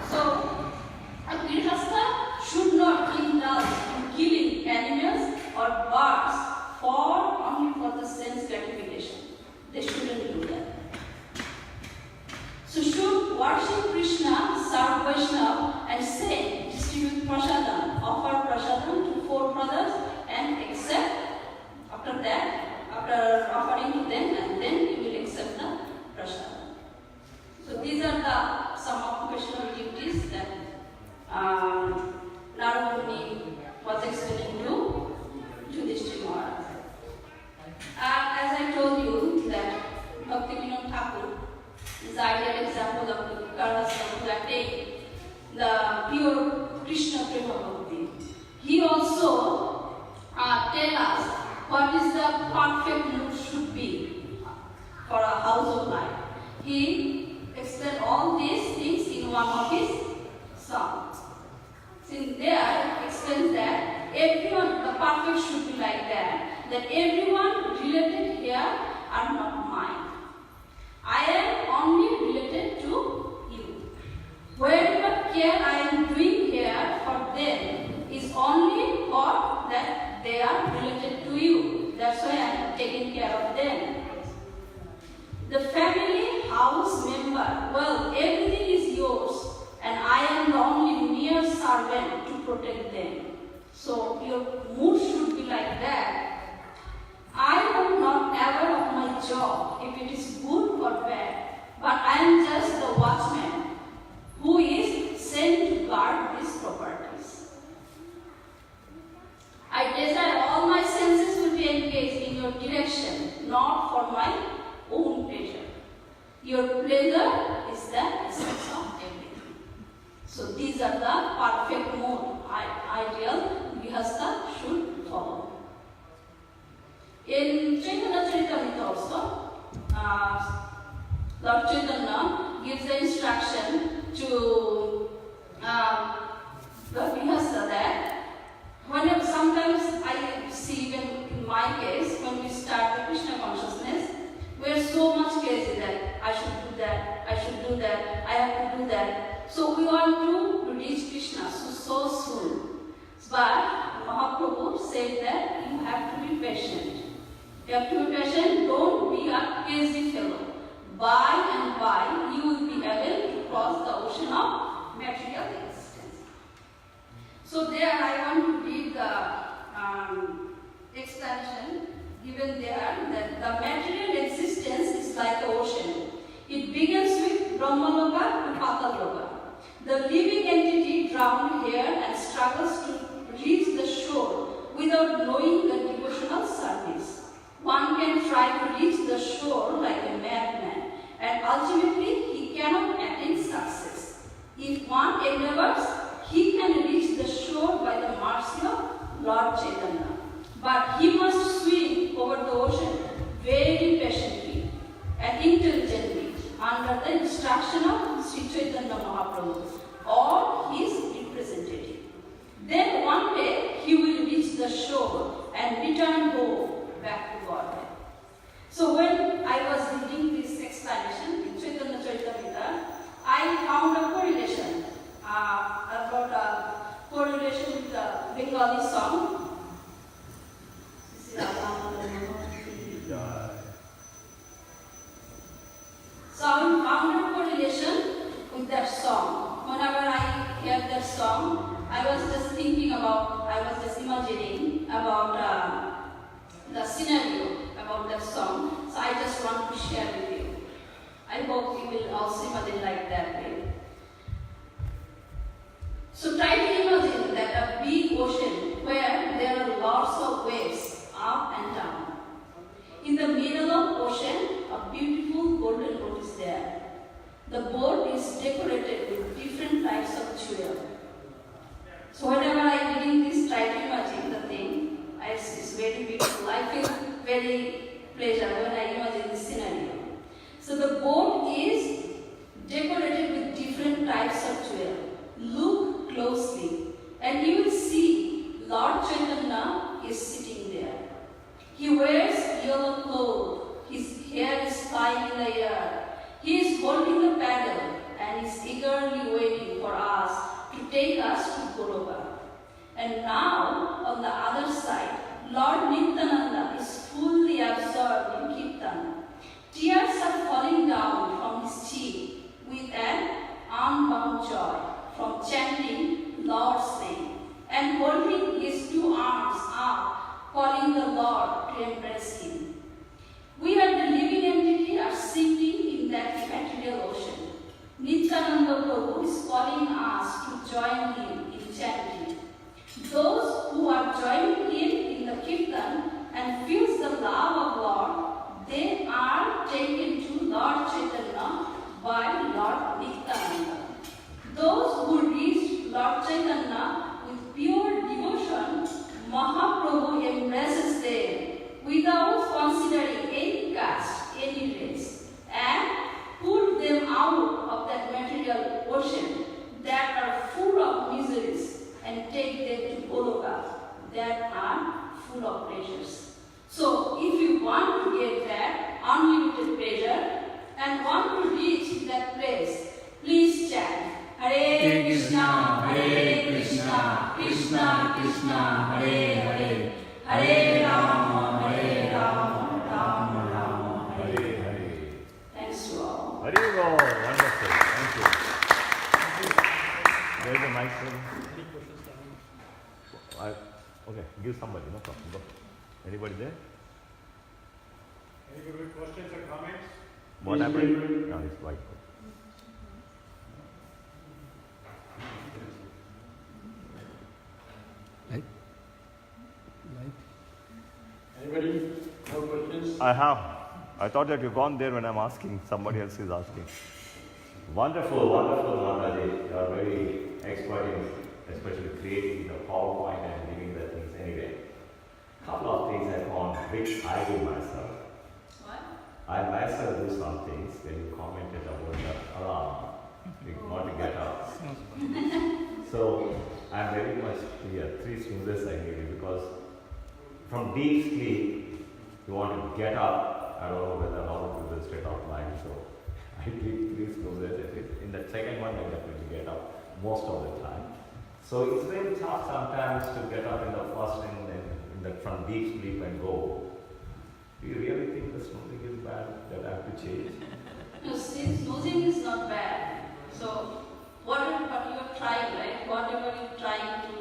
So a grihastha should not indulge in killing animals or birds only for the sense gratification. They shouldn't do that. So should worship Krishna, serve Vaishnava and say, distribute prasadam, offer prasadam to 4 brothers and accept after offering to them, and then you will accept the prasadam. So these are some occupational duties that Narumuni was explaining to Yudhishthira Maharaj. As I told you that Bhaktivinoda Thakur is the ideal example of the Karasam who attained the pure Krishna Prema Bhakti. He also tells us what is the perfect mood should be for a house of life. He explained all these things in one of his songs. In there, it explains that everyone, the perfect should be like that everyone related here are not mine. I am only related to you. Whatever care I am doing here for them is only for that they are related to you. That's why I am taking care of them. The family, house member, well, everything is yours, and I am the only mere servant to protect them. So your mood should be like that. I will not ever of my job, if it is good or bad, but I am just the watchman who is sent to guard these properties. I desire all my senses will be engaged in your direction, not for my own pleasure. Your pleasure is the essence of everything. So these are the perfect mode ideal Grihastha should follow. In Chaitanya Charitamrita also, Lord Chaitanya gives the instruction to the Grihastha that whenever sometimes I see even in my case, when we start the Krishna consciousness, we are so much crazy that I should do that, I should do that, I have to do that. So we want to reach Krishna so soon. But Mahaprabhu said that you have to be patient. You have to be patient, don't be a crazy fellow. By and by, you will be able to cross the ocean of material existence. So there I want to read the explanation given there that the material existence is like the ocean. It begins with Brahmaloka to Pataloka. The living entity drowned here and struggles to reach the shore without knowing the devotional service. One can try to reach the shore like a madman, and ultimately he cannot attain success. If one endeavors, he can reach the shore by the mercy of Lord Chaitanya. But he must swim over the ocean very patiently and intelligently under the instruction of Sri Chaitanya Mahaprabhu or his representative. Then one day he will reach the shore and return home back to Godhead. So when I was reading this explanation in Chaitanya Charitamrita, I found a correlation about a correlation with the Bengali song. So I found a correlation with that song. Whenever I hear that song, I was just imagining about the scenario about that song. So I just want to share with you. I hope you will also imagine like that way. So try to imagine that a big ocean where there are lots of waves up and down. In the middle of ocean, a beautiful golden boat is there. The boat is decorated with different types of jewel. So whenever I reading this, try to imagine the thing. It's very beautiful. I feel very pleasure when I imagine this scenario. So the boat is decorated with different types of jewel. Look closely and you will see Lord Chaitanya is sitting there. He wears yellow clothes. His hair is flying in the air. He is holding the paddle and is eagerly waiting for us to take us to Goloka. And now, on the other side, Lord Nityananda is fully absorbed in Kirtan. Tears are falling down from his cheek with an unbound joy from chanting Lord's name and holding his two arms up, calling the Lord to embrace him. We are the living entity are sinking in that material ocean. Nityananda Prabhu is calling us to join him in chanting. Those who are joining him in the Kirtan and feels the love of Lord, they are taken to Lord Chaitanya by Lord Nityananda. Those who reach Lord Chaitanya with pure devotion, Mahaprabhu embraces them without considering any caste, any race, and pull them out of that material ocean that are full of miseries and take them to Goloka that are full of pleasures. So, if you want to get that unlimited pleasure and want to reach that place, please chant Hare Krishna, Hare Krishna, Krishna Krishna, Hare Hare, Hare Rama, Hare Rama, Rama Rama, Hare Hare. Thanks to all. Hare Go, wonderful. Thank you. There is a mic for you. Okay, give somebody, no problem. Go. Anybody there? Any good questions or comments? What happened? No, it's white. Light? Light? Anybody? More questions? I have. I thought that you've gone there when I'm asking. Somebody else is asking. Wonderful, wonderful, Mataji. You are very expert in, especially creating the PowerPoint and giving the things anyway. Couple of things I found which I do myself. What? I myself do some things when you commented about the alarm. You want to get up. So I'm very much clear. 3 snoozes I give you because from deep sleep you want to get up. I don't know whether a lot of people straight out line, so I give 3 snoozes. In the second one I definitely get up most of the time. So it's very tough sometimes to get up in the first and from deep sleep and go. Do you really think the snoozing is bad that I have to change? No, snoozing is not bad. So whatever you are trying, right? Whatever you are trying to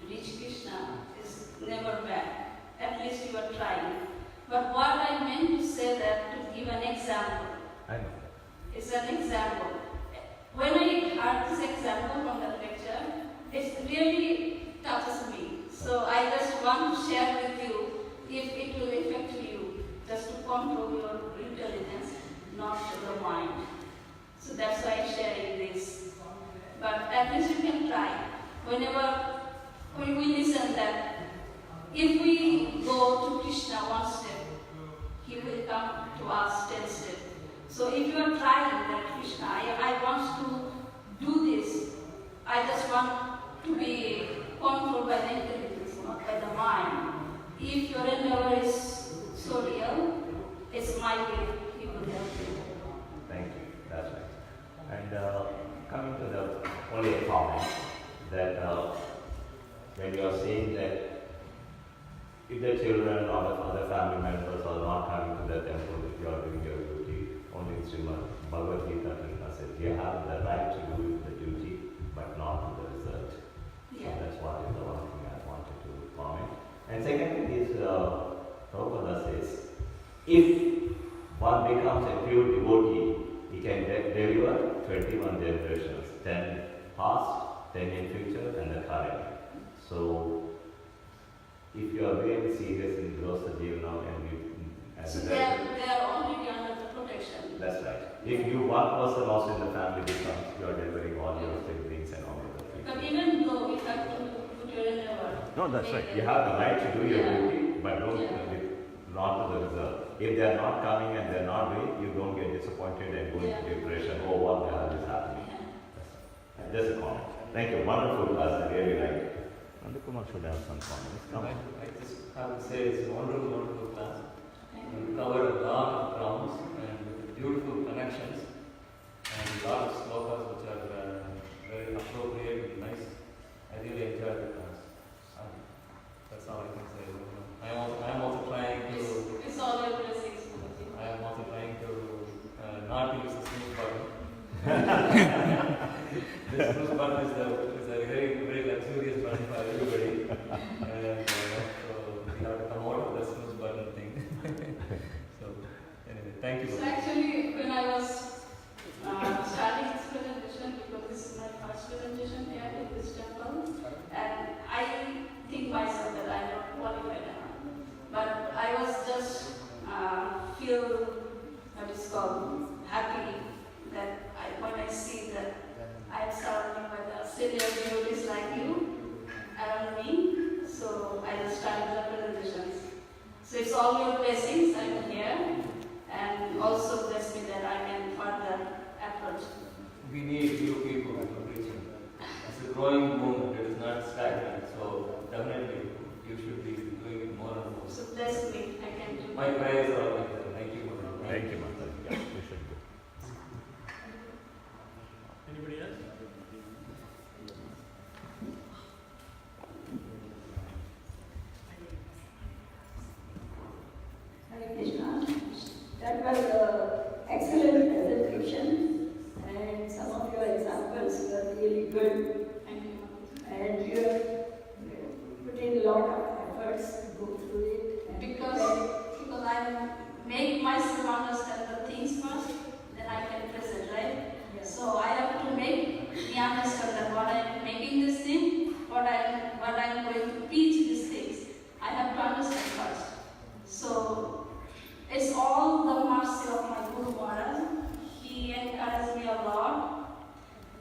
reach Krishna is never bad. At least you are trying. But what I meant to say that to give an example. I know. It's an example. When I heard this example from the lecture, it really touches me. So I just want to share with you if it will affect you, just to control your intelligence, not the mind. So that's why I'm sharing this. But at least you can try. Whenever we listen that if we go to Krishna one step, he will come to us 10 steps. So if you are trying that Krishna, I want to do this, I just want to be controlled by the intelligence, not by the mind. If your endeavor is so real, it's my way, he will help you. Thank you. That's right. And coming to the only comment that when you are saying that if the children or the other family members are not coming to the temple, if you are doing your duty, only Srimad Bhagavad Gita says you have the right to do the duty, but not the result. Yeah. So that's what is the one thing I wanted to comment. And second thing is, Prabhupada says, if one becomes a pure devotee, he can deliver 21 generations, 10 past, 10 in future, and the current. So, if you are really serious in Grosa Jivana and you, So they are already under the protection. that's right. If you one person also in the family becomes, you are delivering all your siblings and all of the things. But even though we have to put your endeavor. No, that's right. You have the right to do your Yeah. duty, but don't Yeah. not to the result. If they are not coming and they are not doing, you don't get disappointed and go into depression. Oh, what the hell is happening? Yeah. Just a comment. Thank you. Wonderful class. I really like it. Nandakumar should have some comments. Come on. I just have to say it's a wonderful, wonderful class. Thank We you. covered a lot of grounds and beautiful connections and a lot of slokas which are very appropriate and nice. I really enjoyed the class. That's all I can say. I am also trying to. It's all your blessings. I am also trying to not use the snooze button. The snooze button is a very, very luxurious button for everybody. And so we have to come out of the snooze button thing. So anyway, thank you. So actually, when I was starting this presentation, because this is my first presentation here in this temple, and I think myself that I'm not qualified enough. But I was just feel what is called happy that when I see that I am surrounded by the senior devotees like you around me, so I just started the presentations. So it's all your blessings I'm here, and also bless me that I can further approach. We need new people to reach him. It's a growing movement, it is not stagnant. So definitely you should be doing it more and more. So bless me, I can do My prayers are always there. Thank you. Thank you, Mataji. Yeah, we should go. Anybody else? Hare Krishna. That was an excellent presentation, and some of your examples were really good. Thank you. And you have put in a lot of efforts to go through it. And Because I'm making to understand the things first, then I can present, right? Yes. So I have to make me understand that what I am making this thing, what I am going to teach these things. I have to understand first. So it's all the mercy of my Guru Maharaj. He encouraged me a lot.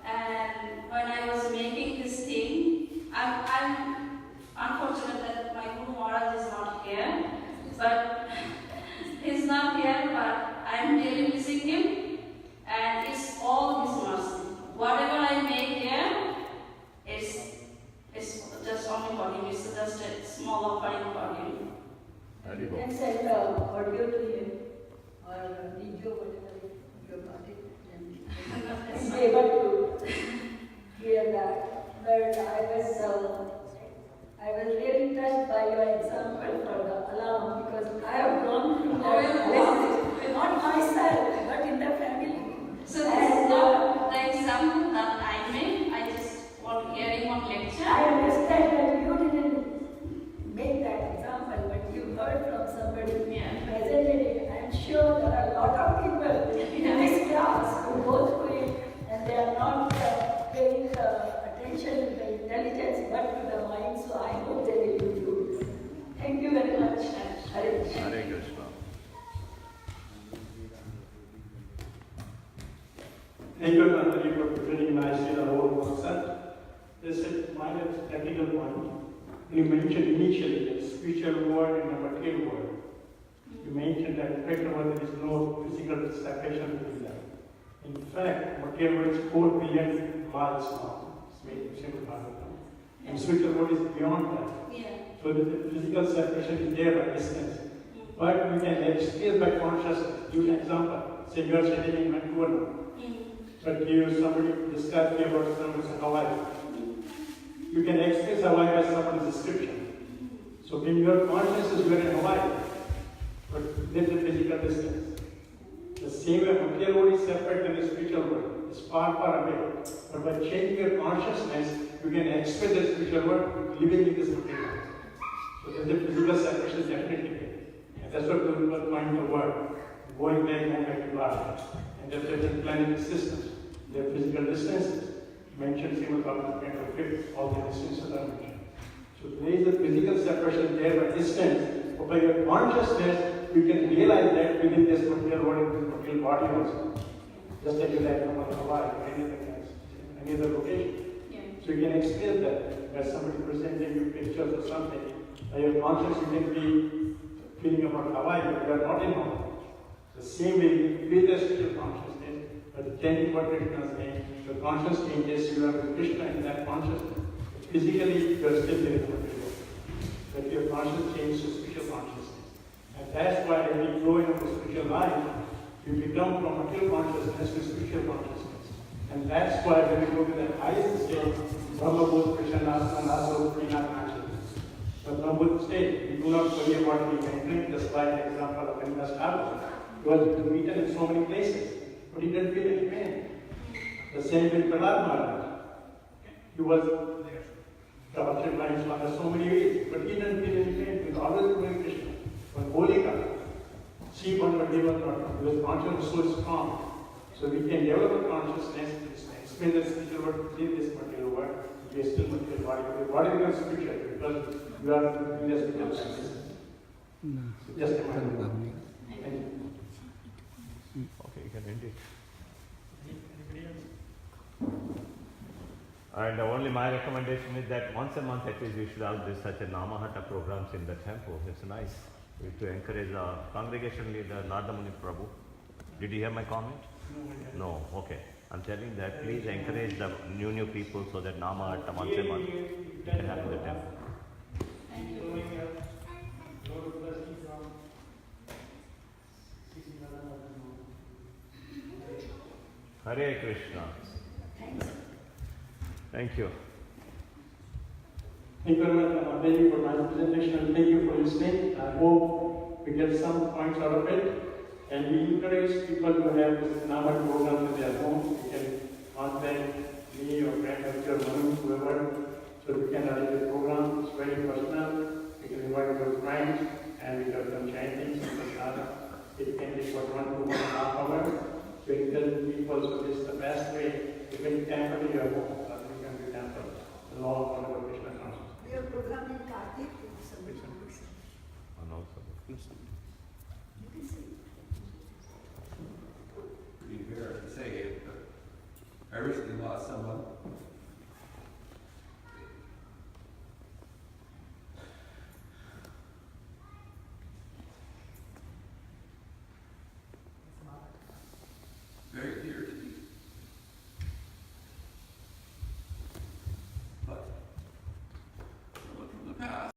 And when I was making this thing, I'm unfortunate that my Guru Maharaj is not here. But he's not here, but I'm really missing him. And it's all his mercy. Whatever I make here, it's just only for him. It's just a small offering for him. You can send audio to him or video, whatever you got it. And he'll be able to hear that. But I was really touched by your example for the alarm because I have gone through that. Not myself, but in the family. So this is not the example that I made. I just want hearing one lecture. I understand that you didn't make that example, but you heard from somebody who presented it. I'm sure there are a lot of people in this class who go through it and they are not paying attention to the intelligence but to the mind, so I hope they will do it. Thank you very much. Hare Krishna. Hare Krishna. Thank you, Sundari, for presenting nicely the whole concept. There's a minor technical point. You mentioned initially the spiritual world and the material world. You mentioned that in fact there is no physical separation between them. In fact, material world is 4 billion miles long. It's made simple Bhagavatam. And spiritual world is beyond that. Yeah. So the physical separation is there by distance. But we can experience by consciousness. Give an example. Say you are sitting in Vancouver now. But somebody described me about someone's Hawaii. You can experience Hawaii by someone's description. So in your consciousness, you are in Hawaii, but there's a physical distance. The same way material world is separate than the spiritual world. It's far, far away. But by changing your consciousness, you can experience the spiritual world living in this material world. So there's a physical separation definitely there. And that's what people point the word. Going back to God. And there's different planetary systems. Their physical distances. Mentioned Srila Prabhupada fifth, all the distances are mentioned. So there is a physical separation there by distance. But by your consciousness, you can realize that within this material world, this material body also. Just like you like from Hawaii or anything else, any other location. Yeah. So you can experience that. Where somebody presenting you pictures or something, by your consciousness you can be feeling about Hawaii, but you are not in Hawaii. The same way you feel the spiritual consciousness, but then what Krishna's name, the consciousness changes, you are with Krishna in that consciousness. Physically, you are still there in the material world. But your consciousness changes to spiritual consciousness. And that's why when you grow into spiritual life, you become from material consciousness to spiritual consciousness. And that's why when you go to the highest state, Brahma-Bhut, Krishna-Naso, Krishna-Naso. The Brahma-Bhut state, you do not worry about the entering, just like the example of Devidasi. He was beaten in so many places, but he didn't feel any pain. The same with Prahlad Maharaj. He was tortured by his father so many ways, but he didn't feel any pain. He was always doing Krishna. When Holika, she was what he was not. He was conscious so strong. So we can develop a consciousness, experience the spiritual world within this material world. We are still material body. The body becomes spiritual because you are in the spiritual sense. Just a moment. Thank you. Okay, you can end it. And only my recommendation is that once a month at least we should have this such a Namahata programs in the temple. It's nice to encourage the congregation leader, Nardamuni Prabhu. Did you hear my comment? No. Okay. I'm telling that please encourage the new people so that Namahata once a month we can have in the temple. Thank you. Hare Krishna. Thank you. Thank you very much, thank you for my presentation and thank you for listening. I hope we get some points out of it. And we encourage people to have this Namahata program in their home. You can contact me or Grant or Manu, whoever, so we can arrange a program. It's very personal. You can invite your friends and we have some chanting, some prasada. it can take about 1.5 hours. So you tell people, so this is the best way. You can temple your home, or you can be temple. The law of Honorable Krishna Consciousness. We are programming Kartik to some Which one? And also You can see. Be embarrassed to say it, but I recently lost someone